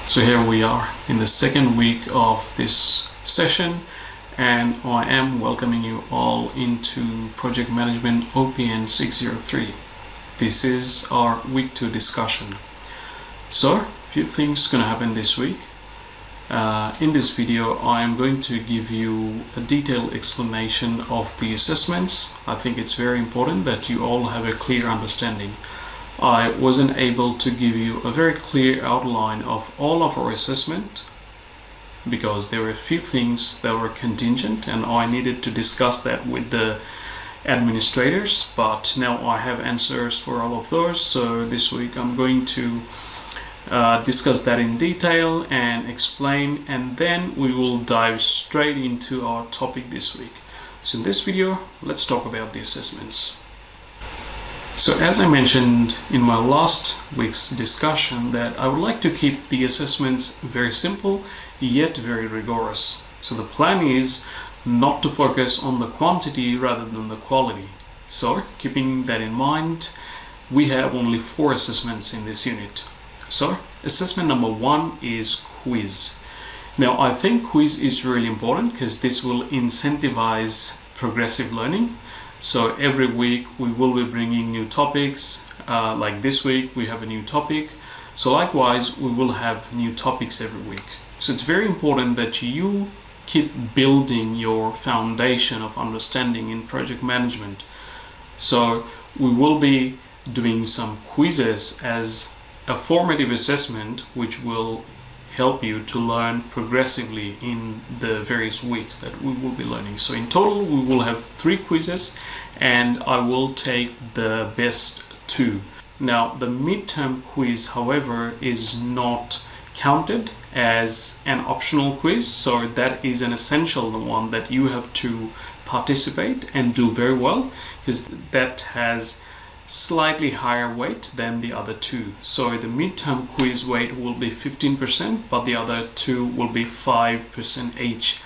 So here we are in the second week of this session, and I am welcoming you all into Project Management OPN 603. This is our week 2 discussion. So a few things going to happen this week. In this video I am going to give you a detailed explanation of the assessments. I think it's very important that you all have a clear understanding. I wasn't able to give you a very clear outline of all of our assessment because there were a few things that were contingent and I needed to discuss that with the administrators, but now I have answers for all of those. So this week I'm going to discuss that in detail and explain, and then we will dive straight into our topic this week. So in this video, let's talk about the assessments. So as I mentioned in my last week's discussion, that I would like to keep the assessments very simple yet very rigorous. So the plan is not to focus on the quantity rather than the quality. So keeping that in mind, we have only 4 assessments in this unit. So assessment number 1 is quiz. Now I think quiz is really important because this will incentivize progressive learning. So every week we will be bringing new topics, like this week we have a new topic. So likewise we will have new topics every week. So it's very important that you keep building your foundation of understanding in project management. So we will be doing some quizzes as a formative assessment which will help you to learn progressively in the various weeks that we will be learning. So in total we will have 3 quizzes and I will take the best 2. Now the midterm quiz, however, is not counted as an optional quiz, so that is an essential one that you have to participate and do very well, because that has slightly higher weight than the other 2. So the midterm quiz weight will be 15%, but the other 2 will be 5% each.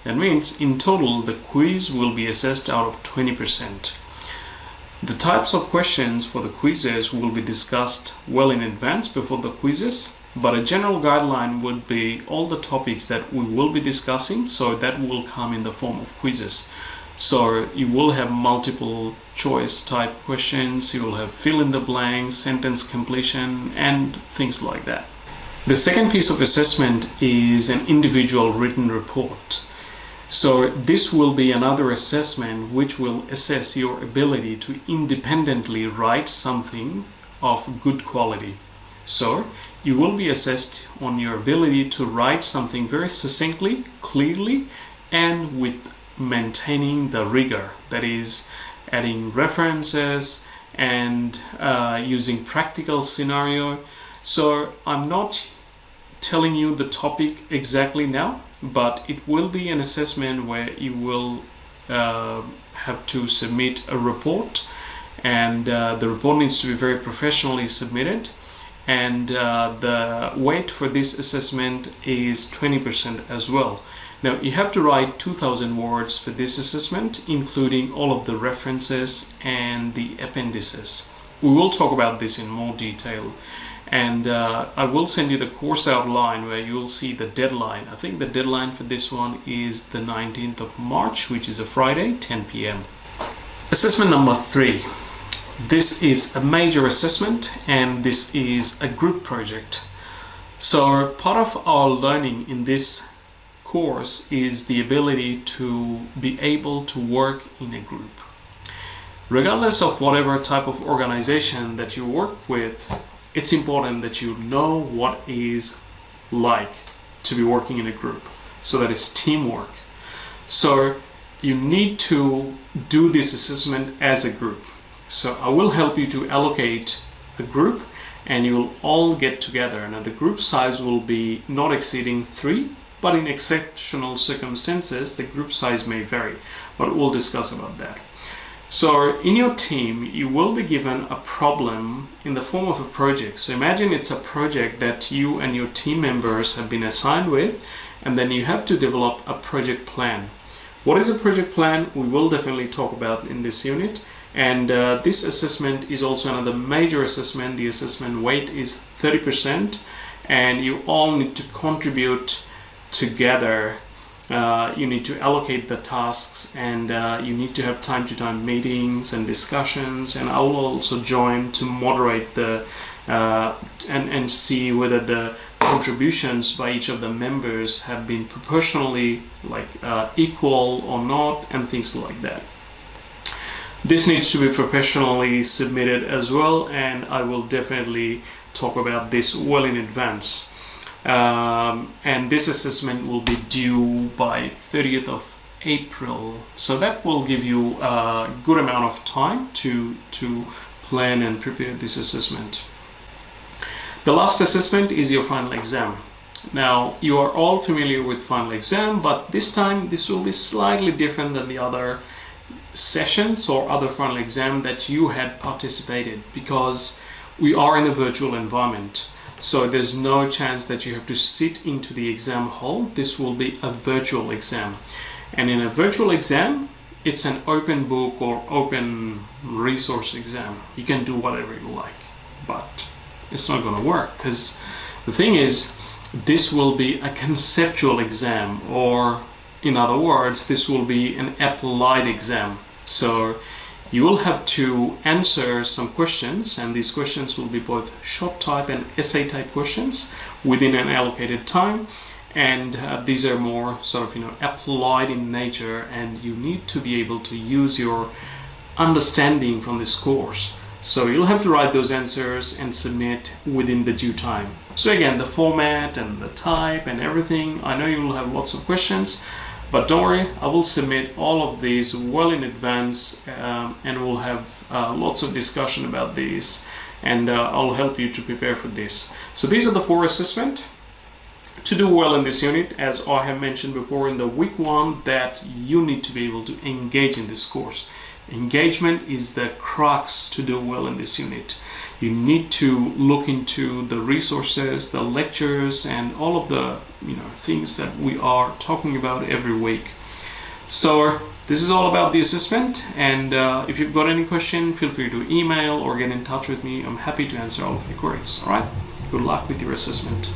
That means in total the quiz will be assessed out of 20%. The types of questions for the quizzes will be discussed well in advance before the quizzes, but a general guideline would be all the topics that we will be discussing, so that will come in the form of quizzes. So you will have multiple choice type questions, you will have fill in the blanks, sentence completion, and things like that. The second piece of assessment is an individual written report. So this will be another assessment which will assess your ability to independently write something of good quality. So you will be assessed on your ability to write something very succinctly, clearly, and with maintaining the rigor, that is adding references and using practical scenario. So I'm not telling you the topic exactly now, but it will be an assessment where you will have to submit a report, and the report needs to be very professionally submitted, and the weight for this assessment is 20% as well. Now you have to write 2,000 words for this assessment, including all of the references and the appendices. We will talk about this in more detail, and I will send you the course outline where you will see the deadline. I think the deadline for this one is the 19th of March, which is a Friday, 10 p.m. Assessment number 3. This is a major assessment and this is a group project. So part of our learning in this course is the ability to be able to work in a group. Regardless of whatever type of organization that you work with, it's important that you know what is like to be working in a group. So that is teamwork. So you need to do this assessment as a group. So I will help you to allocate a group and you will all get together. Now the group size will be not exceeding 3, but in exceptional circumstances the group size may vary, but we'll discuss about that. So in your team you will be given a problem in the form of a project. So imagine it's a project that you and your team members have been assigned with, and then you have to develop a project plan. What is a project plan? We will definitely talk about in this unit. And this assessment is also another major assessment. The assessment weight is 30%, and you all need to contribute together. You need to allocate the tasks, and you need to have time-to-time meetings and discussions, and I will also join to moderate the and see whether the contributions by each of the members have been proportionally equal or not, and things like that. This needs to be professionally submitted as well, and I will definitely talk about this well in advance. And this assessment will be due by 30th of April, so that will give you a good amount of time to plan and prepare this assessment. The last assessment is your final exam. Now, you are all familiar with final exam, but this time this will be slightly different than the other sessions or other final exam that you had participated, because we are in a virtual environment. So there's no chance that you have to sit into the exam hall. This will be a virtual exam. And in a virtual exam, it's an open book or open resource exam. You can do whatever you like, but it's not going to work, because the thing is, this will be a conceptual exam, or in other words, this will be an applied exam. So you will have to answer some questions, and these questions will be both short type and essay type questions within an allocated time. And these are more sort of, applied in nature, and you need to be able to use your understanding from this course. So you'll have to write those answers and submit within the due time. So again, the format and the type and everything, I know you will have lots of questions, but don't worry, I will submit all of these well in advance, and we'll have lots of discussion about these, and I'll help you to prepare for this. So these are the 4 assessments. To do well in this unit, as I have mentioned before in the week 1, that you need to be able to engage in this course. Engagement is the crux to do well in this unit. You need to look into the resources, the lectures, and all of the things that we are talking about every week. So this is all about the assessment, and if you've got any question, feel free to email or get in touch with me. I'm happy to answer all of your queries. All right, good luck with your assessment.